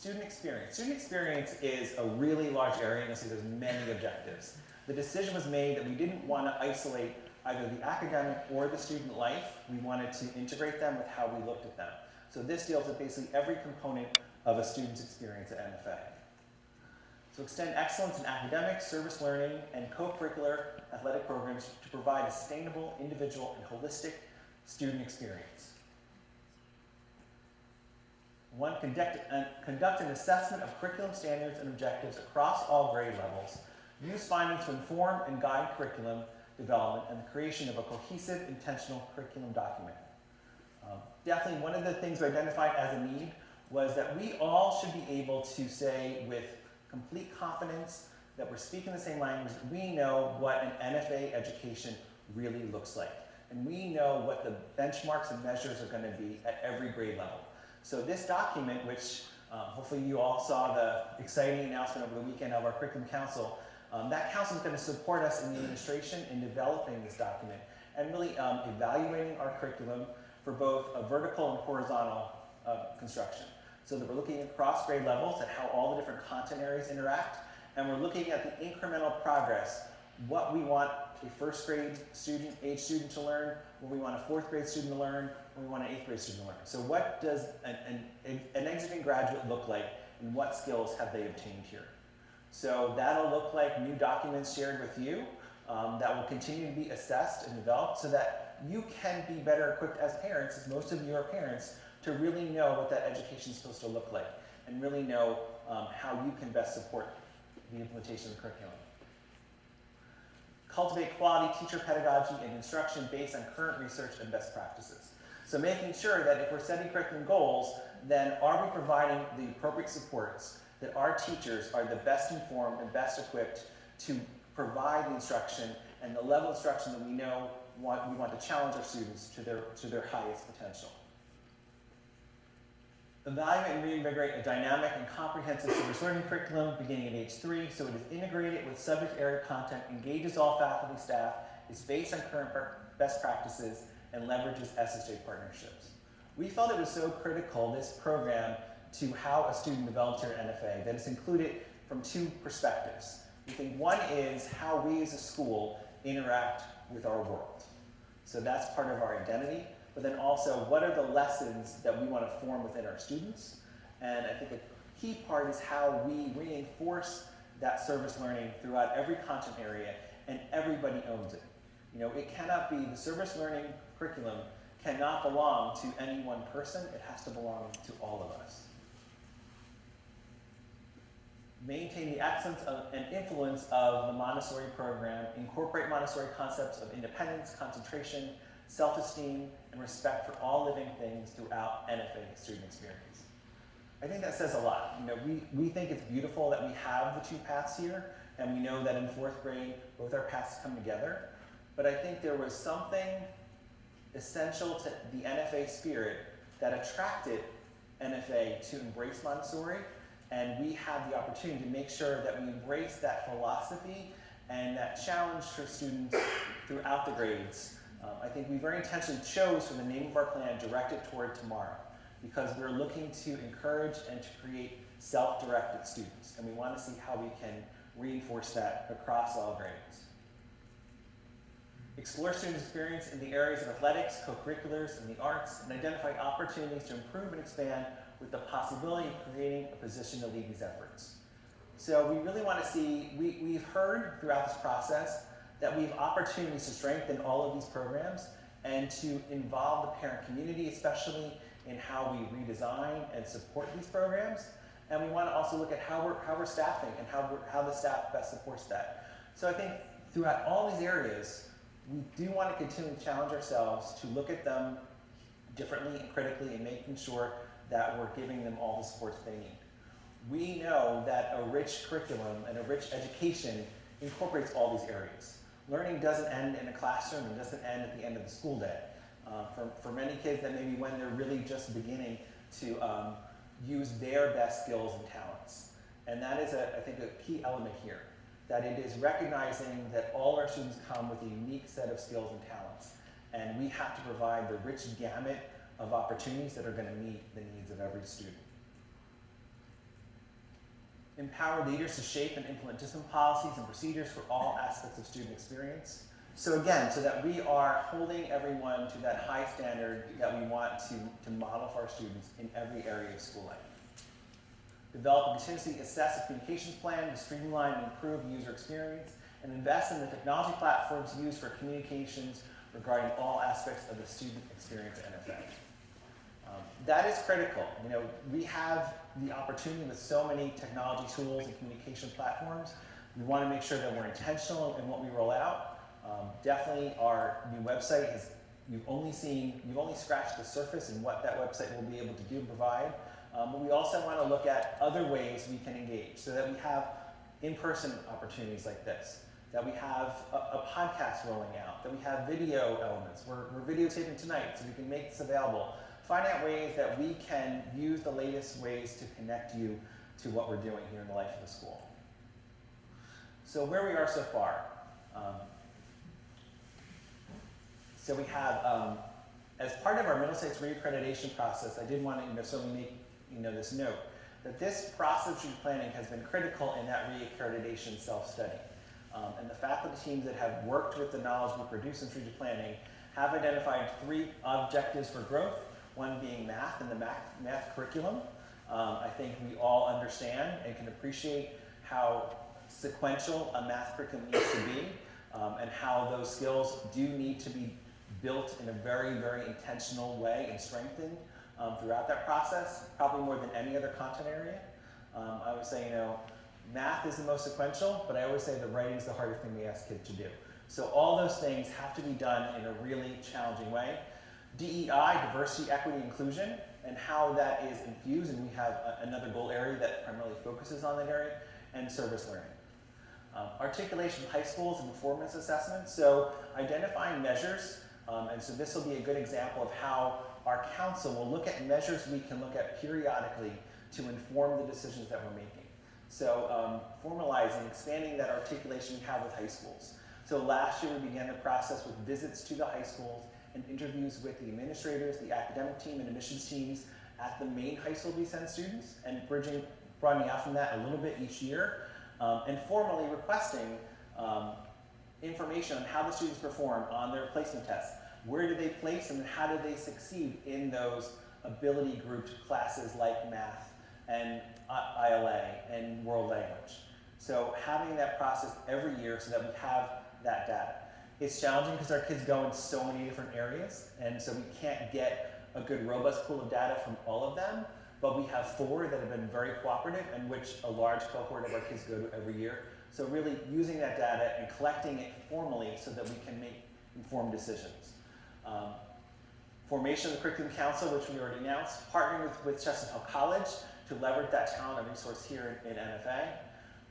Student experience. Student experience is a really large area, and you'll see there's many objectives. The decision was made that we didn't want to isolate either the academic or the student life. We wanted to integrate them with how we looked at them. So this deals with basically every component of a student's experience at NFA. So extend excellence in academic, service learning, and co-curricular athletic programs to provide a sustainable, individual, and holistic student experience. 1, conduct an assessment of curriculum standards and objectives across all grade levels. Use findings to inform and guide curriculum development and the creation of a cohesive, intentional curriculum document. Definitely one of the things we identified as a need was that we all should be able to say with complete confidence that we're speaking the same language, we know what an NFA education really looks like. And we know what the benchmarks and measures are going to be at every grade level. So this document, which hopefully you all saw the exciting announcement over the weekend of our curriculum council, that council is going to support us in the administration in developing this document and really evaluating our curriculum for both a vertical and horizontal construction. So that we're looking across grade levels at how all the different content areas interact, and we're looking at the incremental progress, what we want a first grade age student to learn, what we want a fourth grade student to learn, what we want an eighth grade student to learn. So what does an exiting graduate look like, and what skills have they obtained here? So that'll look like new documents shared with you that will continue to be assessed and developed so that you can be better equipped as parents, as most of you are parents, to really know what that education is supposed to look like and really know how you can best support the implementation of the curriculum. Cultivate quality teacher pedagogy and instruction based on current research and best practices. So making sure that if we're setting curriculum goals, then are we providing the appropriate supports, that our teachers are the best informed and best equipped to provide the instruction and the level of instruction that we know we want to challenge our students to their highest potential. Evaluate and reinvigorate a dynamic and comprehensive service learning curriculum beginning at age 3, so it is integrated with subject area content, engages all faculty staff, is based on current best practices, and leverages SSJ partnerships. We felt it was so critical, this program, to how a student develops here at NFA, that it's included from 2 perspectives. We think one is how we as a school interact with our world. So that's part of our identity. But then also, what are the lessons that we want to form within our students? And I think a key part is how we reinforce that service learning throughout every content area, and everybody owns it. You know, it cannot be, the service learning curriculum cannot belong to any one person, it has to belong to all of us. Maintain the essence and influence of the Montessori program, incorporate Montessori concepts of independence, concentration, self-esteem, and respect for all living things throughout NFA student experience. I think that says a lot. You know, we think it's beautiful that we have the 2 paths here, and we know that in 4th grade, both our paths come together. But I think there was something essential to the NFA spirit that attracted NFA to embrace Montessori, and we have the opportunity to make sure that we embrace that philosophy and that challenge for students throughout the grades. I think we very intentionally chose for the name of our plan, Directed Toward Tomorrow, because we're looking to encourage and to create self-directed students, and we want to see how we can reinforce that across all grades. Explore student experience in the areas of athletics, co-curriculars, and the arts, and identify opportunities to improve and expand with the possibility of creating a position to lead these efforts. So we really want to see, we've heard throughout this process that we have opportunities to strengthen all of these programs and to involve the parent community, especially in how we redesign and support these programs. And we want to also look at how we're staffing and how the staff best supports that. So I think throughout all these areas, we do want to continue to challenge ourselves to look at them differently and critically and making sure that we're giving them all the supports they need. We know that a rich curriculum and a rich education incorporates all these areas. Learning doesn't end in a classroom and doesn't end at the end of the school day. For many kids, that may be when they're really just beginning to use their best skills and talents. And that is, I think, a key element here, that it is recognizing that all our students come with a unique set of skills and talents. And we have to provide the rich gamut of opportunities that are going to meet the needs of every student. Empower leaders to shape and implement discipline policies and procedures for all aspects of student experience. So again, so that we are holding everyone to that high standard that we want to model for our students in every area of school life. Develop and continuously assess a communications plan to streamline and improve user experience, and invest in the technology platforms used for communications regarding all aspects of the student experience at NFA. That is critical. You know, we have the opportunity with so many technology tools and communication platforms. We want to make sure that we're intentional in what we roll out. Definitely our new website is, you've only scratched the surface in what that website will be able to do and provide. But we also want to look at other ways we can engage so that we have in-person opportunities like this, that we have a podcast rolling out, that we have video elements. We're videotaping tonight so we can make this available. Find out ways that we can use the latest ways to connect you to what we're doing here in the life of the school. So where we are so far. So we have, as part of our Middlesex reaccreditation process, I did want to certainly make this note, that this process of strategic planning has been critical in that reaccreditation self-study. And the faculty teams that have worked with the knowledge we produce in strategic planning have identified 3 objectives for growth, one being math and the math curriculum. I think we all understand and can appreciate how sequential a math curriculum needs to be, and how those skills do need to be built in a very, very intentional way and strengthened throughout that process, probably more than any other content area. I would say, math is the most sequential, but I always say that writing is the hardest thing we ask kids to do. So all those things have to be done in a really challenging way. DEI, diversity, equity, inclusion, and how that is infused, and we have another goal area that primarily focuses on that area, and service learning. Articulation of high schools and performance assessment, so identifying measures, and so this will be a good example of how our council will look at measures we can look at periodically to inform the decisions that we're making. So formalizing, expanding that articulation we have with high schools. So last year we began the process with visits to the high schools and interviews with the administrators, the academic team, and admissions teams at the main high school we send students, and broadening out from that a little bit each year, and formally requesting information on how the students perform on their placement tests. Where do they place and how do they succeed in those ability grouped classes like math and ILA and world language. So having that process every year so that we have that data. It's challenging because our kids go in so many different areas, and so we can't get a good robust pool of data from all of them, but we have 4 that have been very cooperative, and which a large cohort of our kids go to every year. So really using that data and collecting it formally so that we can make informed decisions. Formation of the Curriculum Council, which we already announced, partnering with Chesterfield College to leverage that talent and resource here in NFA.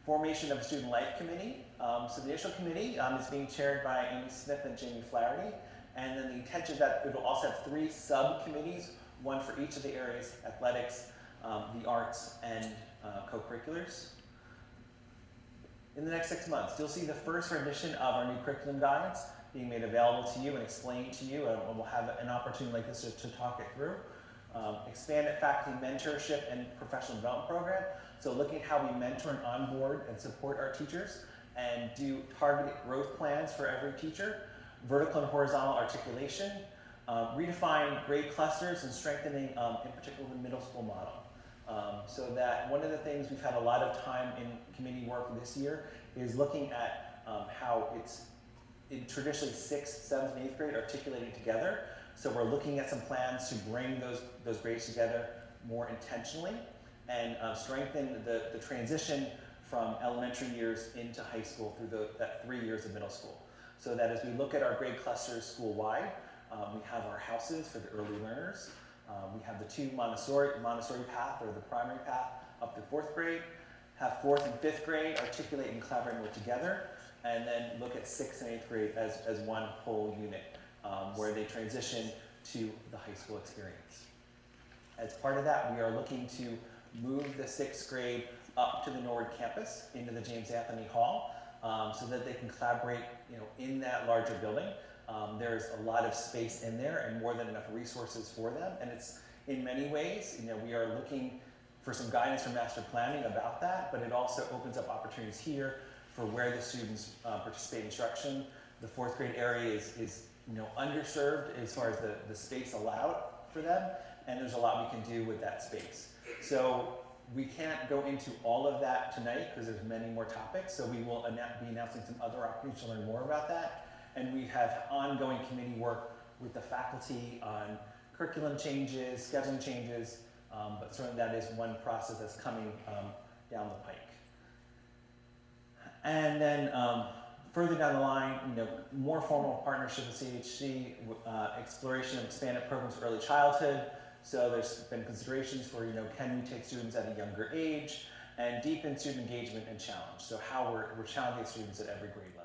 Formation of a Student Life Committee. So the initial committee is being chaired by Amy Smith and Jamie Flaherty, and then the intention is that it will also have 3 subcommittees, one for each of the areas: athletics, the arts, and co-curriculars. In the next 6 months, you'll see the first rendition of our new curriculum guides being made available to you and explained to you, and we'll have an opportunity like this to talk it through. Expanded faculty mentorship and professional development program. So looking at how we mentor and onboard and support our teachers and do targeted growth plans for every teacher. Vertical and horizontal articulation. Redefine grade clusters and strengthening, in particular, the middle school model. So that one of the things we've had a lot of time in committee work this year is looking at how it's in traditionally 6th, 7th, and 8th grade articulating together. So we're looking at some plans to bring those grades together more intentionally and strengthen the transition from elementary years into high school through that 3 years of middle school. So that as we look at our grade clusters school-wide, we have our houses for the early learners. We have the 2 Montessori path, or the primary path, up to 4th grade. Have 4th and 5th grade articulate and collaborate more together, and then look at 6th and 8th grade as one whole unit, where they transition to the high school experience. As part of that, we are looking to move the 6th grade up to the Norwood campus into the James Anthony Hall, so that they can collaborate, in that larger building. There's a lot of space in there and more than enough resources for them, and it's in many ways, we are looking for some guidance from master planning about that, but it also opens up opportunities here for where the students participate in instruction. The fourth grade area is underserved as far as the space allowed for them, and there's a lot we can do with that space. So we can't go into all of that tonight because there's many more topics, so we will be announcing some other opportunities to learn more about that. And we have ongoing committee work with the faculty on curriculum changes, scheduling changes, but certainly that is one process that's coming down the pike. And then further down the line, more formal partnership with CHC, exploration of expanded programs for early childhood. So there's been considerations for, can we take students at a younger age, and deepen student engagement and challenge. So how we're challenging students at every grade level.